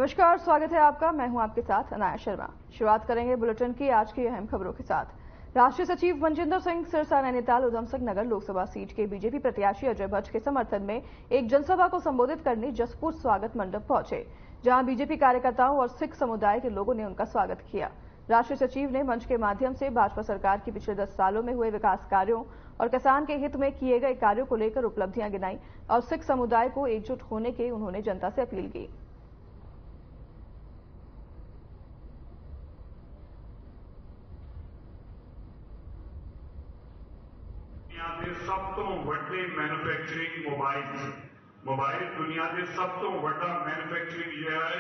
नमस्कार, स्वागत है आपका। मैं हूं आपके साथ अनाया शर्मा। शुरुआत करेंगे बुलेटिन की आज की अहम खबरों के साथ। राष्ट्रीय सचिव मनजिंदर सिंह सिरसा नैनीताल उधमसिंह नगर लोकसभा सीट के बीजेपी प्रत्याशी अजय भट्ट के समर्थन में एक जनसभा को संबोधित करने जसपुर स्वागत मंडप पहुंचे, जहां बीजेपी कार्यकर्ताओं और सिख समुदाय के लोगों ने उनका स्वागत किया। राष्ट्रीय सचिव ने मंच के माध्यम से भाजपा सरकार की पिछले 10 सालों में हुए विकास कार्यों और किसान के हित में किए गए कार्यों को लेकर उपलब्धियां गिनाई और सिख समुदाय को एकजुट होने की उन्होंने जनता से अपील की। सब तो ਵੱਡੇ मैन्युफैक्चरिंग मोबाइल दुनिया के सब तो ਵੱਡਾ मैन्युफैक्चरिंग जो है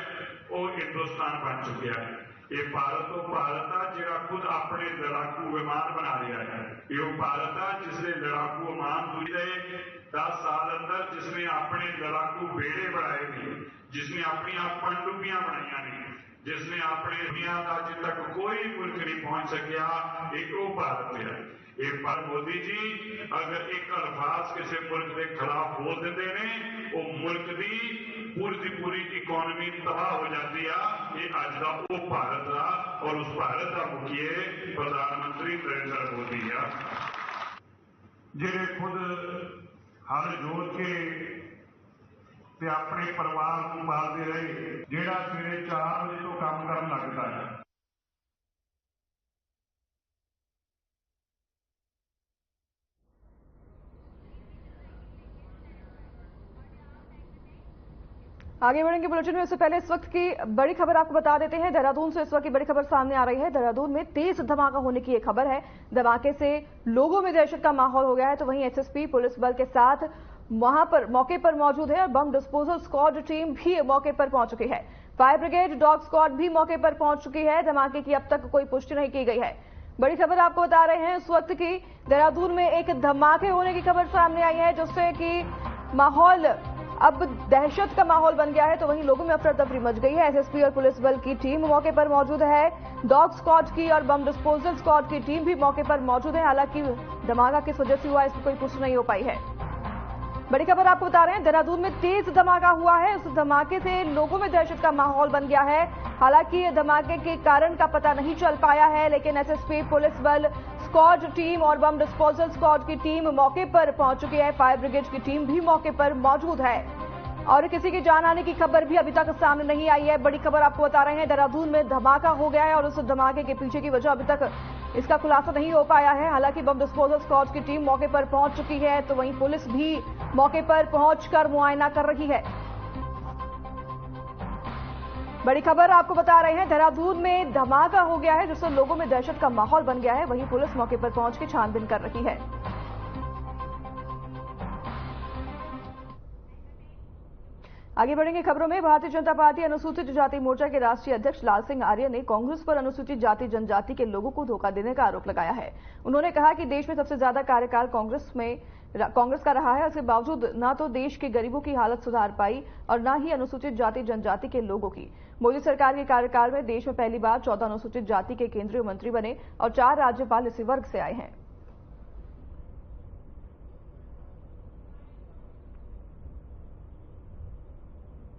वो हिंदुस्तान बन चुका है। ये भारत तो भारत है जो खुद अपने लड़ाकू विमान बना रहा है। ये भारत है जिसने लड़ाकू विमान दूसरे 10 साल अंदर जिसने अपने लड़ाकू बेड़े बनाए नहीं, जिसने अपनी पनडुब्बियां बनाई नहीं, जिसने अपने दुनिया का अज तक कोई मुल्क नहीं पहुंच सकिया, एक वो भारत है। एक बार मोदी जी अगर एक अल्फाज किसी मुल्क के खिलाफ बोल देते हैं, वो मुल्क की पूरी इकोनॉमी तबाह हो जाती है। ये अज का वो भारत रहा और उस भारत का मुखिया प्रधानमंत्री नरेंद्र मोदी है, जिन्हें खुद हर जोत के अपने परिवार को पालते रहे, जेड़ा सवेरे 4 बजे तो काम करन लगता है। आगे बढ़ेंगे बुलेटिन में। इससे पहले इस वक्त की बड़ी खबर आपको बता देते हैं। देहरादून से इस वक्त की बड़ी खबर सामने आ रही है। देहरादून में तेज धमाका होने की एक खबर है। धमाके से लोगों में दहशत का माहौल हो गया है, तो वहीं एसएसपी पुलिस बल के साथ वहां पर मौके पर मौजूद है और बम डिस्पोजल स्क्वाड टीम भी मौके पर पहुंच चुकी है। फायर ब्रिगेड डॉग स्क्वाड भी मौके पर पहुंच चुकी है। धमाके की अब तक कोई पुष्टि नहीं की गई है। बड़ी खबर आपको बता रहे हैं इस वक्त की। देहरादून में एक धमाके होने की खबर सामने आई है, जिससे कि माहौल अब दहशत का माहौल बन गया है, तो वहीं लोगों में अफरा तफरी मच गई है। एसएसपी और पुलिस बल की टीम मौके पर मौजूद है। डॉग स्क्वाड की और बम डिस्पोजल स्क्वाड की टीम भी मौके पर मौजूद है। हालांकि धमाका किस वजह से हुआ इसकी कोई पुष्टि नहीं हो पाई है। बड़ी खबर आपको बता रहे हैं, देहरादून में तेज धमाका हुआ है। उस धमाके से लोगों में दहशत का माहौल बन गया है। हालांकि धमाके के कारण का पता नहीं चल पाया है, लेकिन एसएसपी पुलिस बल स्क्वाड टीम और बम डिस्पोजल स्क्वाड की टीम मौके पर पहुंच चुकी है। फायर ब्रिगेड की टीम भी मौके पर मौजूद है और किसी की जान आने की खबर भी अभी तक सामने नहीं आई है। बड़ी खबर आपको बता रहे हैं, देहरादून में धमाका हो गया है और उस धमाके के पीछे की वजह अभी तक इसका खुलासा नहीं हो पाया है। हालांकि बम डिस्पोजल स्क्वाड की टीम मौके पर पहुंच चुकी है, तो वहीं पुलिस भी मौके पर पहुंचकर मुआयना कर रही है। बड़ी खबर आपको बता रहे हैं, देहरादून में धमाका हो गया है, जिससे लोगों में दहशत का माहौल बन गया है। वहीं पुलिस मौके पर पहुंच के छानबीन कर रही है। आगे बढ़ेंगे खबरों में। भारतीय जनता पार्टी अनुसूचित जाति मोर्चा के राष्ट्रीय अध्यक्ष लाल सिंह आर्य ने कांग्रेस पर अनुसूचित जाति जनजाति के लोगों को धोखा देने का आरोप लगाया है। उन्होंने कहा कि देश में सबसे ज्यादा कार्यकाल कांग्रेस का रहा है। इसके बावजूद न तो देश के गरीबों की हालत सुधार पाई और न ही अनुसूचित जाति जनजाति के लोगों की। मोदी सरकार के कार्यकाल में देश में पहली बार 14 अनुसूचित जाति के केंद्रीय मंत्री बने और 4 राज्यपाल इसी वर्ग से आए हैं।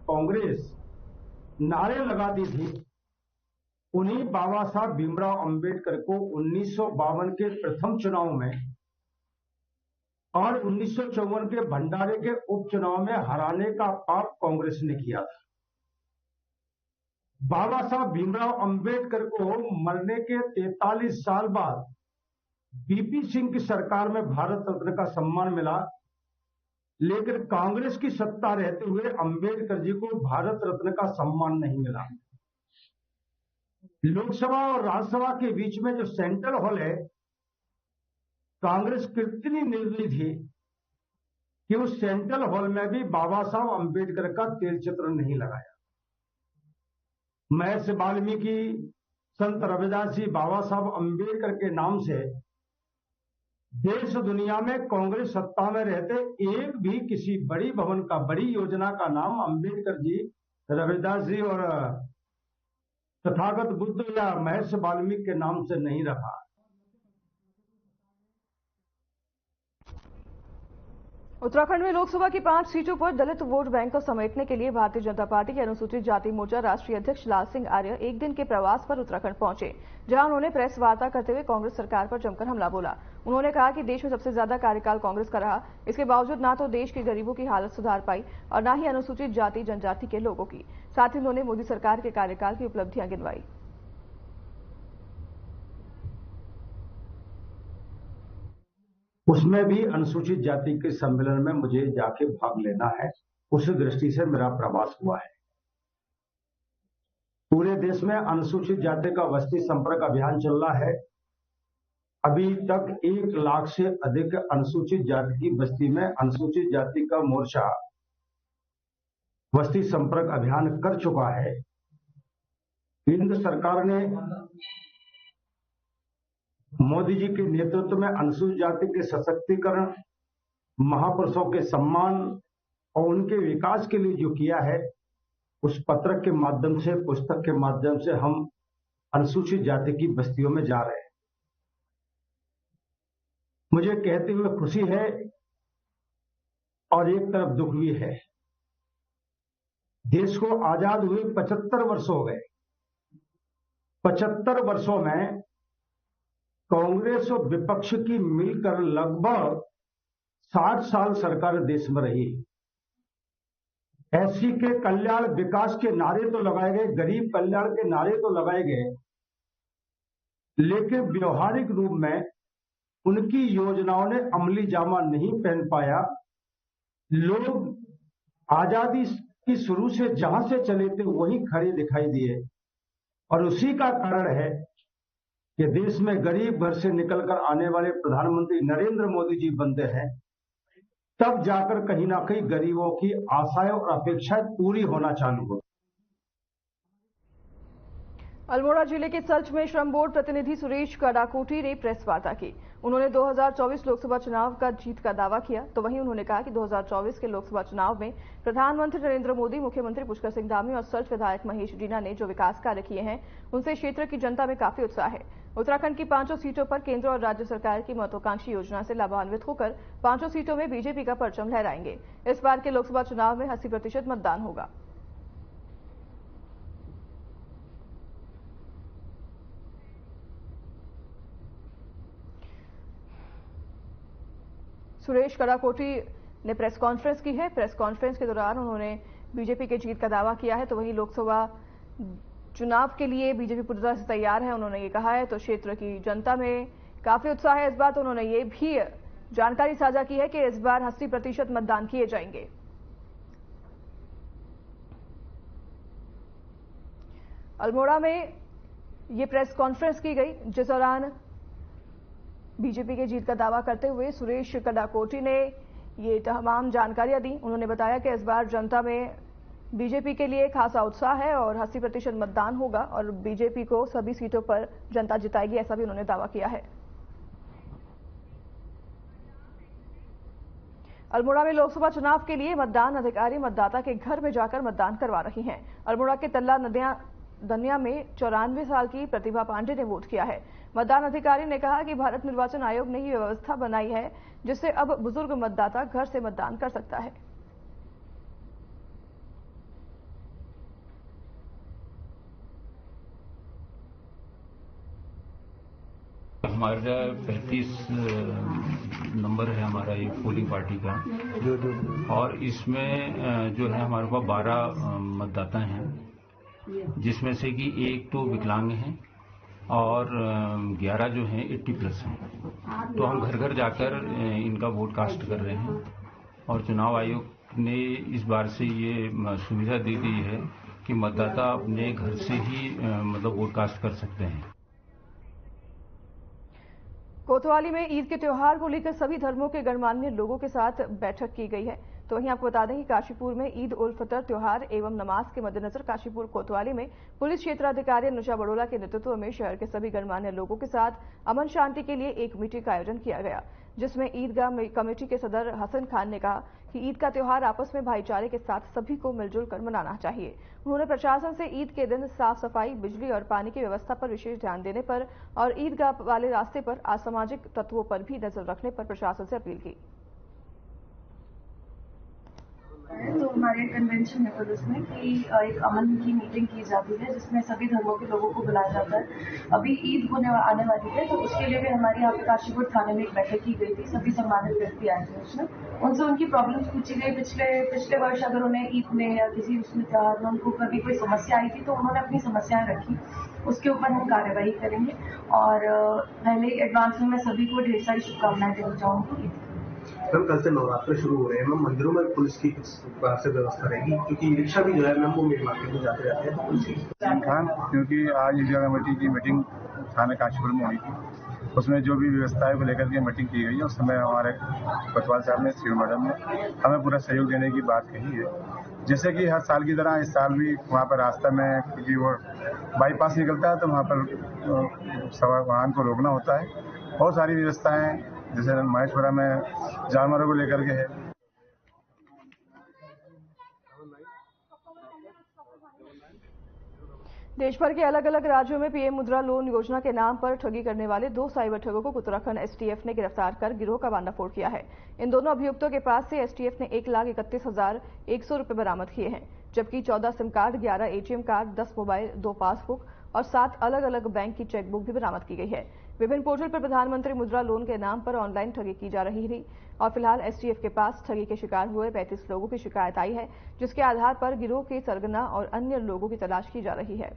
कांग्रेस नारे लगाती थी, उन्हीं बाबा साहब भीमराव अंबेडकर को 1952 के प्रथम चुनाव में और 1954 के भंडारे के उपचुनाव में हराने का पाप कांग्रेस ने किया था। बाबा साहब भीमराव अंबेडकर को मरने के 43 साल बाद बीपी सिंह की सरकार में भारत रत्न का सम्मान मिला, लेकिन कांग्रेस की सत्ता रहते हुए अंबेडकर जी को भारत रत्न का सम्मान नहीं मिला। लोकसभा और राज्यसभा के बीच में जो सेंट्रल हॉल है, कांग्रेस कितनी निर्दयी थी कि उस सेंट्रल हॉल में भी बाबा साहब अंबेडकर का तेल चित्र नहीं लगाया। महर्षि वाल्मीकि, संत रविदास जी बाबा साहब अंबेडकर के नाम से देश दुनिया में कांग्रेस सत्ता में रहते एक भी किसी बड़ी भवन का, बड़ी योजना का नाम अंबेडकर जी, रविदास जी और तथागत बुद्ध या महर्षि वाल्मीकि के नाम से नहीं रखा। उत्तराखंड में लोकसभा की 5 सीटों पर दलित वोट बैंक को समेटने के लिए भारतीय जनता पार्टी के अनुसूचित जाति मोर्चा राष्ट्रीय अध्यक्ष लाल सिंह आर्य एक दिन के प्रवास पर उत्तराखंड पहुंचे, जहां उन्होंने प्रेस वार्ता करते हुए कांग्रेस सरकार पर जमकर हमला बोला। उन्होंने कहा कि देश में सबसे ज्यादा कार्यकाल कांग्रेस का रहा, इसके बावजूद ना तो देश के गरीबों की हालत सुधार पाई और न ही अनुसूचित जाति जनजाति के लोगों की। साथ ही उन्होंने मोदी सरकार के कार्यकाल की उपलब्धियां गिनवाई। उसमें भी अनुसूचित जाति के सम्मेलन में मुझे जाके भाग लेना है, उस दृष्टि से मेरा प्रवास हुआ है। पूरे देश में अनुसूचित जाति का बस्ती संपर्क अभियान चल रहा है। अभी तक 1 लाख से अधिक अनुसूचित जाति की बस्ती में अनुसूचित जाति का मोर्चा बस्ती संपर्क अभियान कर चुका है। केंद्र सरकार ने मोदी जी के नेतृत्व में अनुसूचित जाति के सशक्तिकरण, महापुरुषों के सम्मान और उनके विकास के लिए जो किया है, उस पत्र के माध्यम से, पुस्तक के माध्यम से हम अनुसूचित जाति की बस्तियों में जा रहे हैं। मुझे कहते हुए खुशी है और एक तरफ दुख भी है। देश को आजाद हुए 75 वर्ष हो गए। 75 वर्षों में कांग्रेस और विपक्ष की मिलकर लगभग 60 साल सरकार देश में रही। ऐसी के कल्याण विकास के नारे तो लगाए गए, गरीब कल्याण के नारे तो लगाए गए, लेकिन व्यवहारिक रूप में उनकी योजनाओं ने अमली जामा नहीं पहन पाया। लोग आजादी की शुरू से जहां से चले थे वहीं खड़े दिखाई दिए और उसी का कारण है कि देश में गरीब घर से निकलकर आने वाले प्रधानमंत्री नरेंद्र मोदी जी बनते हैं, तब जाकर कहीं ना कहीं गरीबों की आशाएं और अपेक्षाएं पूरी होना चालू हो। अल्मोड़ा जिले के सल्च में श्रम बोर्ड प्रतिनिधि सुरेश कड़ाकोटी ने प्रेस वार्ता की। उन्होंने 2024 लोकसभा चुनाव का जीत का दावा किया, तो वहीं उन्होंने कहा कि 2024 के लोकसभा चुनाव में प्रधानमंत्री नरेंद्र मोदी, मुख्यमंत्री पुष्कर सिंह धामी और सल्च विधायक महेश जीना ने जो विकास कार्य किए हैं, उनसे क्षेत्र की जनता में काफी उत्साह है। उत्तराखंड की 5 सीटों पर केंद्र और राज्य सरकार की महत्वाकांक्षी योजना से लाभान्वित होकर 5 सीटों में बीजेपी का परचम लहराएंगे। इस बार के लोकसभा चुनाव में 80% मतदान होगा। सुरेश कड़ाकोटी ने प्रेस कॉन्फ्रेंस की है। प्रेस कॉन्फ्रेंस के दौरान उन्होंने बीजेपी के जीत का दावा किया है, तो वहीं लोकसभा चुनाव के लिए बीजेपी पूरी तरह से तैयार है, उन्होंने ये कहा है। तो क्षेत्र की जनता में काफी उत्साह है इस बार। तो उन्होंने ये भी जानकारी साझा की है कि इस बार 80% मतदान किए जाएंगे। अल्मोड़ा में ये प्रेस कॉन्फ्रेंस की गई, जिस दौरान बीजेपी के जीत का दावा करते हुए सुरेश कड़ाकोटी ने ये तमाम जानकारियां दी। उन्होंने बताया कि इस बार जनता में बीजेपी के लिए खासा उत्साह है और 80% मतदान होगा और बीजेपी को सभी सीटों पर जनता जिताएगी, ऐसा भी उन्होंने दावा किया है। अल्मोड़ा में लोकसभा चुनाव के लिए मतदान अधिकारी मतदाता के घर में जाकर मतदान करवा रही हैं। अल्मोड़ा के तल्ला दनिया में 94 साल की प्रतिभा पांडे ने वोट किया है। मतदान अधिकारी ने कहा कि भारत निर्वाचन आयोग ने ये व्यवस्था बनाई है जिससे अब बुजुर्ग मतदाता घर से मतदान कर सकता है। हमारा 35 नंबर है हमारा ये पोलिंग पार्टी का, और इसमें जो है हमारे पास 12 मतदाता हैं, जिसमें से कि 1 तो विकलांग हैं और 11 जो हैं 80+ हैं। तो हम घर घर जाकर इनका वोट कास्ट कर रहे हैं और चुनाव आयोग ने इस बार से ये सुविधा दे दी है कि मतदाता अपने घर से ही मतलब वोट कास्ट कर सकते हैं। कोतवाली में ईद के त्योहार को लेकर सभी धर्मों के गणमान्य लोगों के साथ बैठक की गई है। तो वहीं आपको बता दें कि काशीपुर में ईद उल फितर त्योहार एवं नमाज के मद्देनजर काशीपुर कोतवाली में पुलिस क्षेत्राधिकारी अनुषा बड़ोला के नेतृत्व में शहर के सभी गणमान्य लोगों के साथ अमन शांति के लिए एक मीटिंग का आयोजन किया गया, जिसमें ईदगाह कमेटी के सदर हसन खान ने कहा कि ईद का त्योहार आपस में भाईचारे के साथ सभी को मिलजुल कर मनाना चाहिए। उन्होंने प्रशासन से ईद के दिन साफ सफाई, बिजली और पानी की व्यवस्था पर विशेष ध्यान देने पर और ईदगाह वाले रास्ते पर असामाजिक तत्वों पर भी नजर रखने पर प्रशासन से अपील की। तो हमारे कन्वेंशन है पुलिस में कि एक अमन की मीटिंग की जाती है जिसमें सभी धर्मों के लोगों को बुलाया जाता है। अभी ईद आने वाली है तो उसके लिए भी हमारे यहाँ पे काशीपुर थाने में एक बैठक की गई थी। सभी सम्मानित व्यक्ति आए थे उसमें, उनसे उनकी प्रॉब्लम्स पूछी गई। पिछले वर्ष अगर उन्हें ईद में या किसी उसमें त्योहार में उनको कभी कोई समस्या आई थी तो उन्होंने अपनी समस्याएं रखी, उसके ऊपर हम कार्यवाही करेंगे। और पहले एडवांस में मैं सभी को ढेर सारी शुभकामनाएं देना चाहूँगी। मैम कल से नवरात्र शुरू हो रहे हैं, मैम मंदिरों में पुलिस की किस प्रकार से व्यवस्था रहेगी, क्योंकि रिक्शा भी जो है मैम वो मेन मार्केट में जाते रहते हैं तो पुलिस की क्योंकि आज इंडिया कमेटी की मीटिंग थाने काशीपुर में हुई थी, उसमें जो भी व्यवस्थाएं को लेकर के मीटिंग की गई है उस समय हमारे कोतवाल साहब ने, श्री मैडम ने हमें पूरा सहयोग देने की बात कही है। जैसे कि हर साल की तरह इस साल भी वहाँ पर रास्ता में क्योंकि वो बाईपास निकलता है तो वहाँ पर वाहन को रोकना होता है। बहुत सारी व्यवस्थाएं जैसे महेशपुरा में जानवरों को लेकर के है। देश भर के अलग अलग राज्यों में पीएम मुद्रा लोन योजना के नाम पर ठगी करने वाले 2 साइबर ठगों को उत्तराखंड एसटीएफ ने गिरफ्तार कर गिरोह का भांडाफोड़ किया है। इन दोनों अभियुक्तों के पास से एसटीएफ ने 1,31,100 रुपए बरामद किए हैं, जबकि 14 SIM card, 11 ATM card, 10 mobile, 2 passbook और 7 अलग अलग बैंक की चेकबुक भी बरामद की गई है। विभिन्न पोर्टल पर प्रधानमंत्री मुद्रा लोन के नाम पर ऑनलाइन ठगी की जा रही थी और फिलहाल एसटीएफ के पास ठगी के शिकार हुए 35 लोगों की शिकायत आई है, जिसके आधार पर गिरोह के सरगना और अन्य लोगों की तलाश की जा रही है।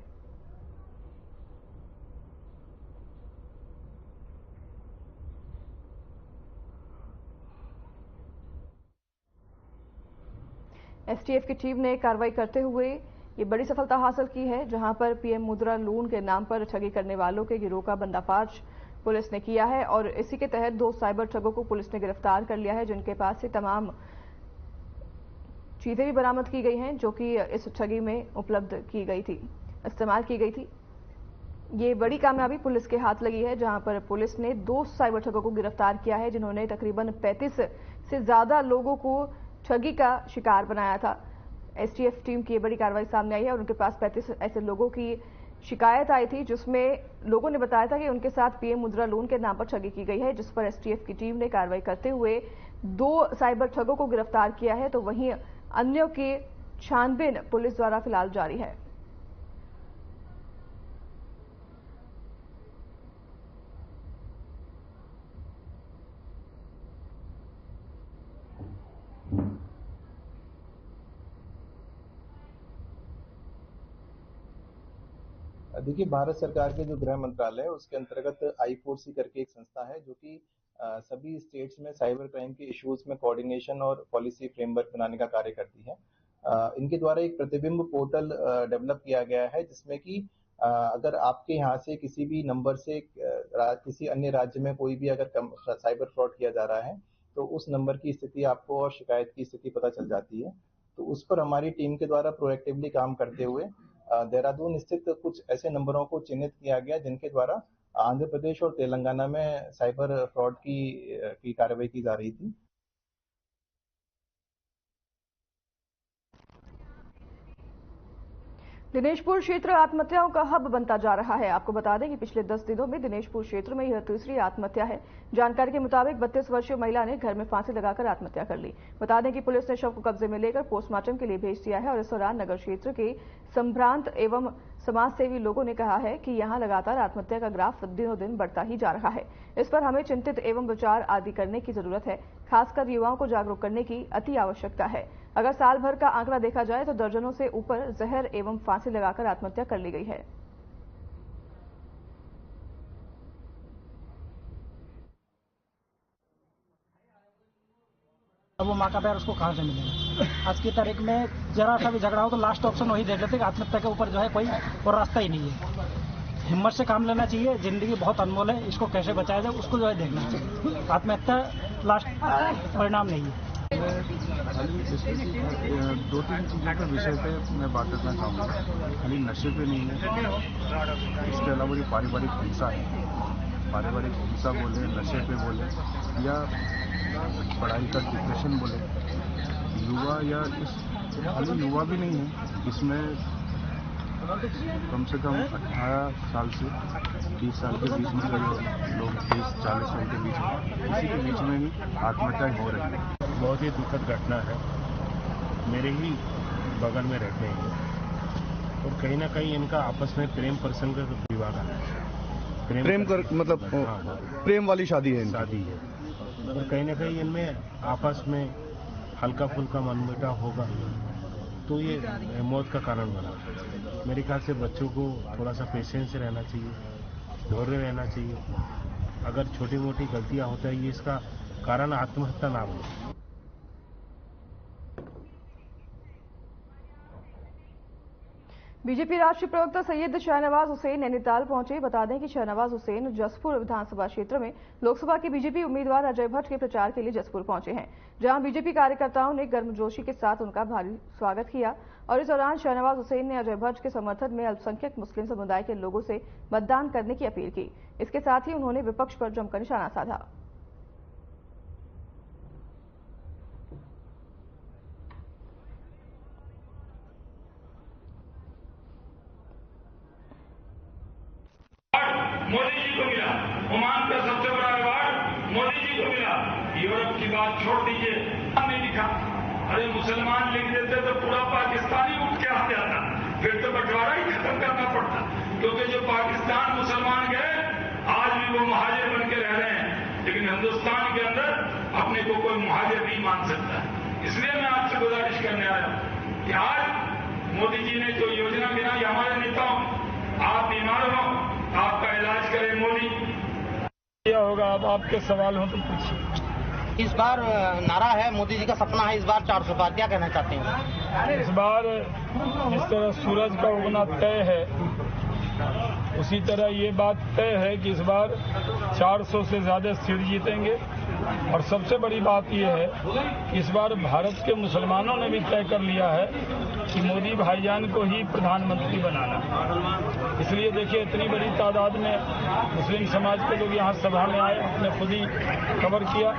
एसटीएफ की टीम ने कार्रवाई करते हुए ये बड़ी सफलता हासिल की है, जहां पर पीएम मुद्रा लोन के नाम पर ठगी करने वालों के गिरोह का पर्दाफाश पुलिस ने किया है और इसी के तहत 2 साइबर ठगों को पुलिस ने गिरफ्तार कर लिया है, जिनके पास से तमाम चीजें भी बरामद की गई हैं जो कि इस ठगी में उपलब्ध की गई थी, इस्तेमाल की गई थी। ये बड़ी कामयाबी पुलिस के हाथ लगी है, जहां पर पुलिस ने 2 साइबर ठगों को गिरफ्तार किया है, जिन्होंने तकरीबन 35 से ज्यादा लोगों को ठगी का शिकार बनाया था। एसटीएफ टीम की बड़ी कार्रवाई सामने आई है और उनके पास 35 ऐसे लोगों की शिकायत आई थी, जिसमें लोगों ने बताया था कि उनके साथ पीएम मुद्रा लोन के नाम पर ठगी की गई है, जिस पर एसटीएफ की टीम ने कार्रवाई करते हुए 2 साइबर ठगों को गिरफ्तार किया है। तो वहीं अन्यों की छानबीन पुलिस द्वारा फिलहाल जारी है। देखिए, भारत सरकार के जो गृह मंत्रालय है उसके अंतर्गत I4C करके एक संस्था है जो कि सभी स्टेट्स में साइबर क्राइम के इश्यूज में कोऑर्डिनेशन और पॉलिसी फ्रेमवर्क बनाने का कार्य करती है। इनके द्वारा एक प्रतिबिंब पोर्टल डेवलप किया गया है, जिसमें कि अगर आपके यहाँ से किसी भी नंबर से किसी अन्य राज्य में कोई भी अगर साइबर फ्रॉड किया जा रहा है तो उस नंबर की स्थिति आपको और शिकायत की स्थिति पता चल जाती है। तो उस पर हमारी टीम के द्वारा प्रोएक्टिवली काम करते हुए देहरादून स्थित कुछ ऐसे नंबरों को चिन्हित किया गया जिनके द्वारा आंध्र प्रदेश और तेलंगाना में साइबर फ्रॉड की कार्रवाई की जा रही थी। दिनेशपुर क्षेत्र आत्महत्याओं का हब बनता जा रहा है। आपको बता दें कि पिछले 10 दिनों में दिनेशपुर क्षेत्र में यह तीसरी आत्महत्या है। जानकारी के मुताबिक 32 वर्षीय महिला ने घर में फांसी लगाकर आत्महत्या कर ली। बता दें कि पुलिस ने शव को कब्जे में लेकर पोस्टमार्टम के लिए भेज दिया है और इस दौरान नगर क्षेत्र के संभ्रांत एवं समाजसेवी लोगों ने कहा है कि यहां लगातार आत्महत्या का ग्राफ दिनों दिन बढ़ता ही जा रहा है। इस पर हमें चिंतित एवं विचार आदि करने की जरूरत है। खासकर युवाओं को जागरूक करने की अति आवश्यकता है। अगर साल भर का आंकड़ा देखा जाए तो दर्जनों से ऊपर जहर एवं फांसी लगाकर आत्महत्या कर ली गई है। अब वो माँ का प्यार उसको कहाँ से मिलेगा। आज की तारीख में जरा सा भी झगड़ा हो तो लास्ट ऑप्शन वही देख लेते कि आत्महत्या के ऊपर जो है कोई और रास्ता ही नहीं है। हिम्मत से काम लेना चाहिए। जिंदगी बहुत अनमोल है, इसको कैसे बचाया जाए उसको जो है देखना चाहिए। आत्महत्या लास्ट परिणाम नहीं है। 2-3 चीज़ों के विषय पे मैं बात करना चाहूँगा। खाली नशे पे नहीं है, इसके अलावा जो पारिवारिक हिंसा है, पारिवारिक हिंसा बोले, नशे पे बोले या पढ़ाई का डिप्रेशन बोले, युवा या खाली युवा भी नहीं है, इसमें कम से कम 18 साल से 30 साल के बीच में जो लोग 30-40 साल के बीच में इसी के बीच में ही आत्महत्या हो रही है। बहुत ही दुखद घटना है। मेरे ही बगल में रहते हैं और कहीं ना कहीं इनका आपस में प्रेम प्रसंग का विवाह है। मतलब हाँ, प्रेम वाली शादी है शादी है और कहीं ना कहीं इनमें आपस में हल्का फुल्का मनमुटाव होगा तो ये मौत का कारण बना। मेरे ख्याल से बच्चों को थोड़ा सा पेशेंस रहना चाहिए, धैर्य रहना चाहिए। अगर छोटी मोटी गलतियां होता है ये इसका कारण आत्महत्या ना बने। बीजेपी राष्ट्रीय प्रवक्ता सैयद शाहनवाज हुसैन नैनीताल पहुंचे। बता दें कि शाहनवाज हुसैन जसपुर विधानसभा क्षेत्र में लोकसभा के बीजेपी उम्मीदवार अजय भट्ट के प्रचार के लिए जसपुर पहुंचे हैं, जहां बीजेपी कार्यकर्ताओं ने गर्मजोशी के साथ उनका भारी स्वागत किया। और इस दौरान शाहनवाज हुसैन ने अजय भट्ट के समर्थन में अल्पसंख्यक मुस्लिम समुदाय के लोगों से मतदान करने की अपील की। इसके साथ ही उन्होंने विपक्ष पर जमकर निशाना साधा। मोदी जी को मिला, ओमान का सबसे बड़ा अवार्ड मोदी जी को मिला। यूरोप की बात छोड़ दीजिए, नहीं लिखा। अरे मुसलमान लिख देते तो पूरा पाकिस्तानी उठ के आ जाता, फिर तो बंटवारा ही खत्म करना पड़ता। क्योंकि जो पाकिस्तान मुसलमान गए आज भी वो मुहाजिर बन के रह रहे हैं, लेकिन हिंदुस्तान के अंदर अपने को कोई मुहाजिर नहीं मान सकता। इसलिए मैं आपसे गुजारिश करने आया हूं कि आज मोदी जी ने जो योजना बनाई, हमारे नेताओं, आप बीमार हो आपका इलाज करे मोदी। क्या होगा, अब आपके सवाल हो तो पूछिए। इस बार नारा है, मोदी जी का सपना है इस बार 400 पार, क्या कहना चाहते हैं? इस बार जिस तरह सूरज का उगना तय है उसी तरह ये बात तय है कि इस बार 400 से ज्यादा सीट जीतेंगे। और सबसे बड़ी बात यह है कि इस बार भारत के मुसलमानों ने भी तय कर लिया है कि मोदी भाईजान को ही प्रधानमंत्री बनाना। इसलिए देखिए इतनी बड़ी तादाद में मुस्लिम समाज के लोग यहाँ सभा में आए, अपने खुद ही कवर किया।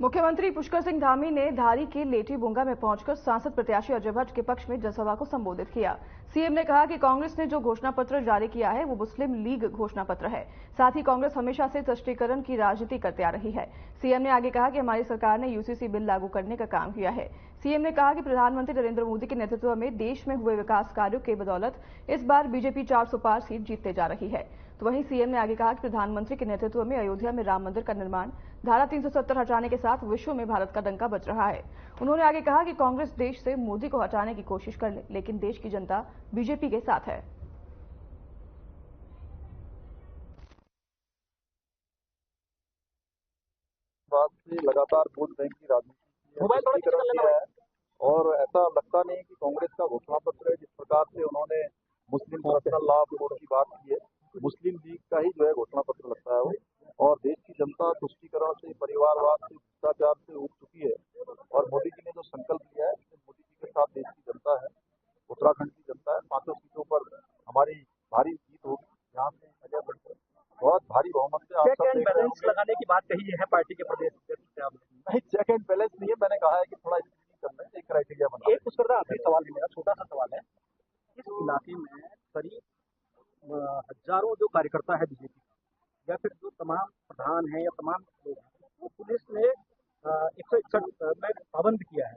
मुख्यमंत्री पुष्कर सिंह धामी ने धारी के लेटी बुंगा में पहुंचकर सांसद प्रत्याशी अजय भट्ट के पक्ष में जनसभा को संबोधित किया। सीएम ने कहा कि कांग्रेस ने जो घोषणा पत्र जारी किया है वो मुस्लिम लीग घोषणा पत्र है। साथ ही कांग्रेस हमेशा से तुष्टीकरण की राजनीति करते आ रही है। सीएम ने आगे कहा कि हमारी सरकार ने यूसीसी बिल लागू करने का काम किया है। सीएम ने कहा कि प्रधानमंत्री नरेंद्र मोदी के नेतृत्व में देश में हुए विकास कार्यों के बदौलत इस बार बीजेपी 400 पार सीट जीतते जा रही है। तो वहीं सीएम ने आगे कहा कि प्रधानमंत्री के नेतृत्व में अयोध्या में राम मंदिर का निर्माण, धारा 370 हटाने के साथ विश्व में भारत का डंका बज रहा है। उन्होंने आगे कहा कि कांग्रेस देश से मोदी को हटाने की कोशिश कर ले, लेकिन देश की जनता बीजेपी के साथ है। बात से लगातार वोट बैंक की राजनीति है और ऐसा लगता नहीं कि कांग्रेस का घोषणा पत्र है जिस प्रकार से उन्होंने मुस्लिम पर्सनल लॉ बोर्ड की बात की है, मुस्लिम लीग का ही जो है घोषणा पत्र लगता है वो। और देश की जनता तुष्टीकरण से, परिवारवाद से, भ्रष्टाचार से उठ चुकी है और मोदी जी ने जो संकल्प लिया है, मोदी जी के साथ देश की जनता है, उत्तराखंड की जनता है। 500 सीटों पर हमारी भारी जीत होगी। यहाँ से अजय भट्ट बहुत भारी बहुमत से चेक एंड बैलेंस लगाने की बात कही है पार्टी के प्रदेश अध्यक्ष। नहीं, चेक एंड बैलेंस नहीं है, मैंने कहा है कि थोड़ा स्क्रीनिंग करना है, एक क्राइटेरिया बना। एक पुष्कर दा आखिरी सवाल है मेरा, छोटा सा सवाल है। इस इलाके में करीब हजारों जो कार्यकर्ता है बीजेपी या फिर जो तमाम प्रधान हैं या तमाम लोग हैं, वो पुलिस ने 161 में पाबंद किया है,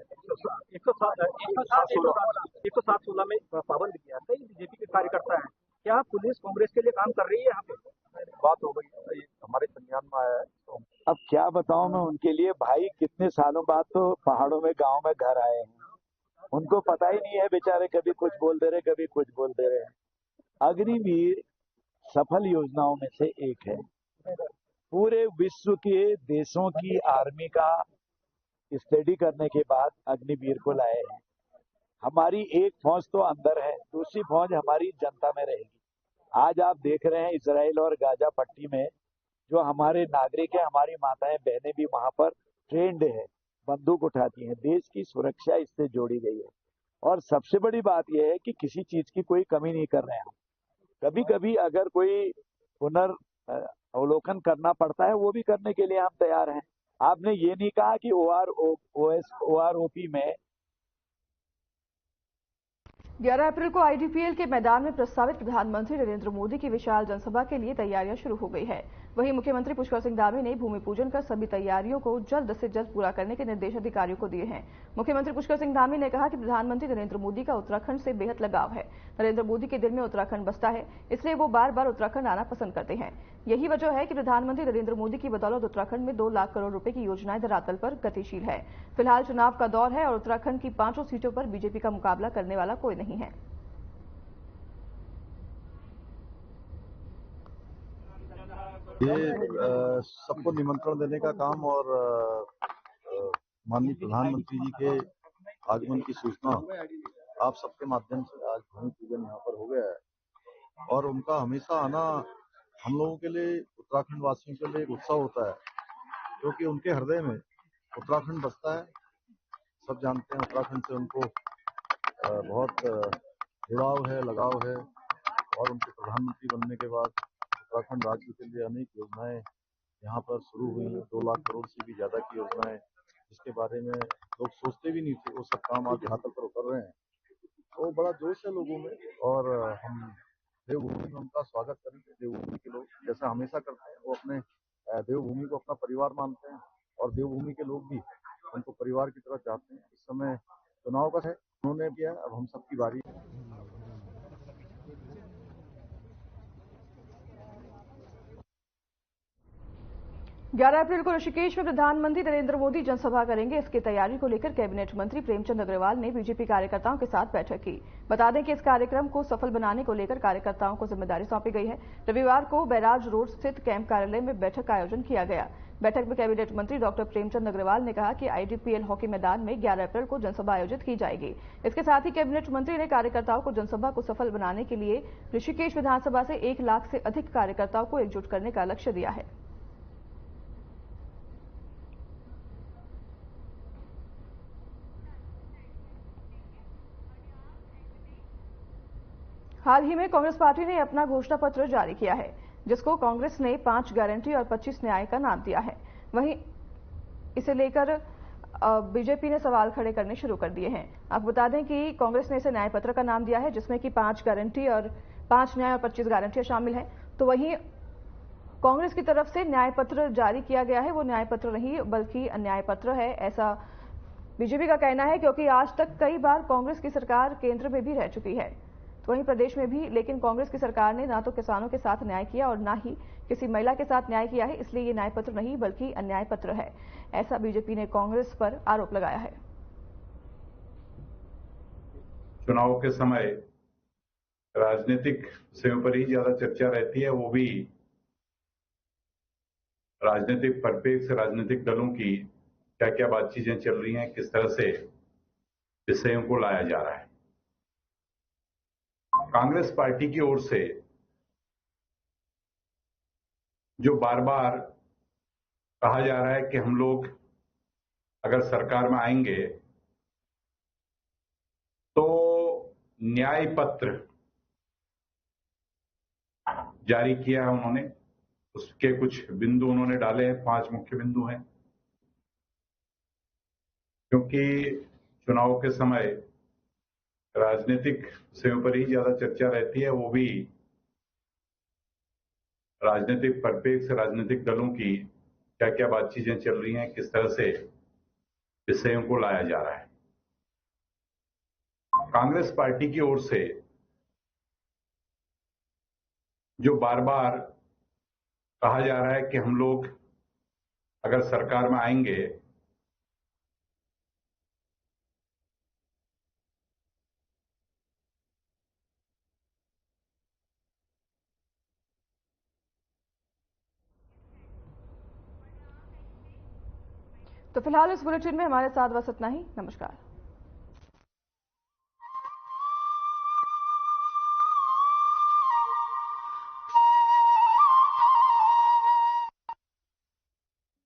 107-16 में पाबंद किया है। कई बीजेपी के कार्यकर्ता हैं, क्या पुलिस कांग्रेस के लिए काम कर रही है? यहाँ पे बात हो गई है, हमारे संज्ञान में आया है। तो अब क्या बताऊं मैं उनके लिए, भाई कितने सालों बाद तो पहाड़ों में गांव में घर आए हैं, उनको पता ही नहीं है बेचारे, कभी कुछ बोल दे रहे कभी कुछ बोल दे रहे हैं। अग्निवीर सफल योजनाओं में से एक है। पूरे विश्व के देशों की आर्मी का स्टडी करने के बाद अग्निवीर को लाए हैं। हमारी एक फौज तो अंदर है, दूसरी फौज हमारी जनता में रहेगी। आज आप देख रहे हैं इजराइल और गाजा पट्टी में जो हमारे नागरिक है, हमारी माताएं बहनें भी वहां पर ट्रेंड है, बंदूक उठाती हैं। देश की सुरक्षा इससे जोड़ी गई है। और सबसे बड़ी बात यह है कि किसी चीज की कोई कमी नहीं कर रहे हैं हम। कभी कभी अगर कोई पुनर्वलोकन करना पड़ता है वो भी करने के लिए हम तैयार हैं। आपने ये नहीं कहा कि OROP में 11 अप्रैल को आईडीपीएल के मैदान में प्रस्तावित प्रधानमंत्री नरेंद्र मोदी की विशाल जनसभा के लिए तैयारियां शुरू हो गई है। वहीं मुख्यमंत्री पुष्कर सिंह धामी ने भूमि पूजन कर सभी तैयारियों को जल्द से जल्द पूरा करने के निर्देश अधिकारियों को दिए हैं। मुख्यमंत्री पुष्कर सिंह धामी ने कहा कि प्रधानमंत्री नरेंद्र मोदी का उत्तराखंड से बेहद लगाव है। नरेंद्र मोदी के दिल में उत्तराखंड बसता है, इसलिए वो बार बार उत्तराखंड आना पसंद करते हैं। यही वजह है कि प्रधानमंत्री नरेंद्र मोदी की बदौलत उत्तराखंड में 2 लाख करोड़ रुपए की योजनाएं धरातल पर गतिशील है। फिलहाल चुनाव का दौर है और उत्तराखंड की 5 सीटों पर बीजेपी का मुकाबला करने वाला कोई नहीं है। ये सबको निमंत्रण देने का काम और माननीय प्रधानमंत्री जी के आगमन की सूचना आप सबके माध्यम से आज भूमि पूजन यहाँ पर हो गया है और उनका हमेशा आना हम लोगों के लिए, उत्तराखंड वासियों के लिए एक उत्सव होता है, क्योंकि उनके हृदय में उत्तराखंड बसता है। सब जानते हैं उत्तराखंड से उनको बहुत जुड़ाव है, लगाव है और उनके प्रधानमंत्री बनने के बाद उत्तराखंड राज्य के लिए अनेक योजनाएं यहाँ पर शुरू हुई हैं। 2 लाख करोड़ से भी ज्यादा की योजनाएं, जिसके बारे में लोग सोचते भी नहीं थे, वो सब काम आज धरातल पर उतर रहे हैं। तो बड़ा जोश है लोगों में और हम देवभूमि में उनका स्वागत करेंगे। देवभूमि के लोग जैसा हमेशा करते हैं, वो अपने देवभूमि को अपना परिवार मानते हैं और देवभूमि के लोग भी उनको परिवार की तरह चाहते हैं। इस समय चुनाव का है, उन्होंने किया, अब हम सबकी बारी है। 11 अप्रैल को ऋषिकेश में प्रधानमंत्री नरेंद्र मोदी जनसभा करेंगे। इसकी तैयारी को लेकर कैबिनेट मंत्री प्रेमचंद अग्रवाल ने बीजेपी कार्यकर्ताओं के साथ बैठक की। बता दें कि इस कार्यक्रम को सफल बनाने को लेकर कार्यकर्ताओं को जिम्मेदारी सौंपी गई है। रविवार को बैराज रोड स्थित कैंप कार्यालय में बैठक का आयोजन किया गया। बैठक में कैबिनेट मंत्री डॉक्टर प्रेमचंद अग्रवाल ने कहा कि आईडीपीएल हॉकी मैदान में 11 अप्रैल को जनसभा आयोजित की जाएगी। इसके साथ ही कैबिनेट मंत्री ने कार्यकर्ताओं को जनसभा को सफल बनाने के लिए ऋषिकेश विधानसभा से 1 लाख से अधिक कार्यकर्ताओं को एकजुट करने का लक्ष्य दिया है। हाल ही में कांग्रेस पार्टी ने अपना घोषणा पत्र जारी किया है, जिसको कांग्रेस ने 5 गारंटी और 25 न्याय का नाम दिया है। वहीं इसे लेकर बीजेपी ने सवाल खड़े करने शुरू कर दिए हैं। आपको बता दें कि कांग्रेस ने इसे न्याय पत्र का नाम दिया है, जिसमें कि 5 गारंटी और 5 न्याय और 25 गारंटियां शामिल हैं। तो वहीं कांग्रेस की तरफ से न्याय पत्र जारी किया गया है, वो न्याय पत्र नहीं बल्कि अन्याय पत्र है, ऐसा बीजेपी का कहना है। क्योंकि आज तक कई बार कांग्रेस की सरकार केंद्र में भी रह चुकी है, तो वहीं प्रदेश में भी, लेकिन कांग्रेस की सरकार ने ना तो किसानों के साथ न्याय किया और ना ही किसी महिला के साथ न्याय किया है, इसलिए ये न्याय पत्र नहीं बल्कि अन्याय पत्र है, ऐसा बीजेपी ने कांग्रेस पर आरोप लगाया है। चुनाव के समय राजनीतिक विषयों पर ही ज्यादा चर्चा रहती है, वो भी राजनीतिक परिप्रेक्ष्य, राजनीतिक दलों की क्या क्या बातचीतें चल रही हैं, किस तरह से विषयों को लाया जा रहा है। कांग्रेस पार्टी की ओर से जो बार बार कहा जा रहा है कि हम लोग अगर सरकार में आएंगे तो न्याय पत्र जारी किया है उन्होंने, उसके कुछ बिंदु उन्होंने डाले हैं, 5 मुख्य बिंदु हैं। क्योंकि चुनाव के समय राजनीतिक विषयों पर ही ज्यादा चर्चा रहती है, वो भी राजनीतिक परिप्रेक्ष्य, राजनीतिक दलों की क्या क्या बातचीतें चल रही हैं, किस तरह से विषयों को लाया जा रहा है। कांग्रेस पार्टी की ओर से जो बार बार कहा जा रहा है कि हम लोग अगर सरकार में आएंगे तो फिलहाल इस बुलेटिन में हमारे साथ बस इतना ही। नमस्कार।